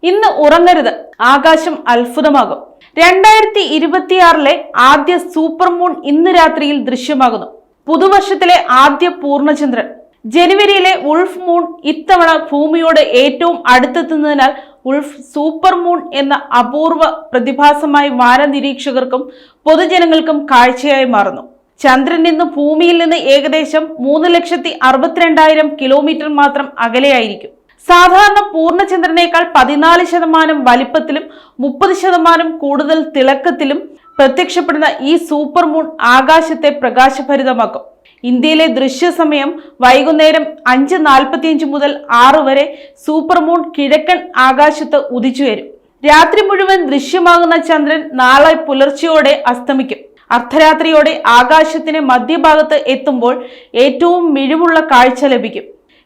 ഇന്ന് ഉറങ്ങരുത്, ആകാശം അത്ഭുതമാകും. 2026 ആദ്യ സൂപ്പർ മൂൺ ഇന്ന് രാത്രിയിൽ ദൃശ്യമാകുന്നു. പുതുവർഷത്തിലെ ആദ്യ പൂർണ്ണചന്ദ്രൻ. ജനുവരിയിലെ ഉൾഫ് മൂൺ ഇത്തവണ ഭൂമിയോട് ഏറ്റവും അടുത്തെത്തുന്നതിനാൽ ഉൾഫ് സൂപ്പർ മൂൺ എന്ന അപൂർവ പ്രതിഭാസമായി വാനനിരീക്ഷകർക്കും പൊതുജനങ്ങൾക്കും കാഴ്ചയായി മാറുന്നു. ചന്ദ്രൻ ഇന്ന് ഭൂമിയിൽ നിന്ന് ഏകദേശം 3,62,000 കിലോമീറ്റർ മാത്രം അകലെയായിരിക്കും. സാധാരണ പൂർണ്ണചന്ദ്രനേക്കാൾ 14% വലിപ്പത്തിലും 30% കൂടുതൽ തിളക്കത്തിലും പ്രത്യക്ഷപ്പെടുന്ന ഈ സൂപ്പർ മൂൺ ആകാശത്തെ പ്രകാശഭരിതമാക്കും. ഇന്ത്യയിലെ ദൃശ്യസമയം വൈകുന്നേരം 5:45 മുതൽ 6 വരെ സൂപ്പർ മൂൺ കിഴക്കൻ ആകാശത്ത് ഉദിച്ചുവരും. രാത്രി മുഴുവൻ ദൃശ്യമാകുന്ന ചന്ദ്രൻ നാളെ പുലർച്ചെയോടെ അസ്തമിക്കും. അർദ്ധരാത്രിയോടെ ആകാശത്തിന് മധ്യഭാഗത്ത് എത്തുമ്പോൾ ഏറ്റവും മിഴിവുള്ള കാഴ്ച ലഭിക്കും.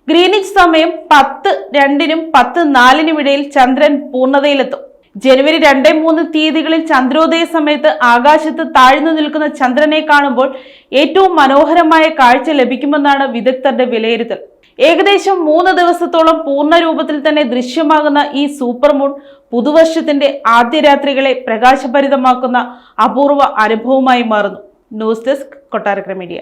ഗ്രീനിച്ച് സമയം 10:02-നും 10:04-നും ഇടയിൽ ചന്ദ്രൻ പൂർണ്ണതയിലെത്തും. ജനുവരി 2-3 തീയതികളിൽ ചന്ദ്രോദയ സമയത്ത് ആകാശത്ത് താഴ്ന്നു നിൽക്കുന്ന ചന്ദ്രനെ കാണുമ്പോൾ ഏറ്റവും മനോഹരമായ കാഴ്ച ലഭിക്കുമെന്നാണ് വിദഗ്ധരുടെ വിലയിരുത്തൽ. ഏകദേശം 3 ദിവസത്തോളം പൂർണ്ണ രൂപത്തിൽ തന്നെ ദൃശ്യമാകുന്ന ഈ സൂപ്പർ മൂൺ പുതുവർഷത്തിന്റെ ആദ്യ രാത്രികളെ പ്രകാശഭരിതമാക്കുന്ന അപൂർവ അനുഭവമായി മാറുന്നു. News desk, Kottarakkara media.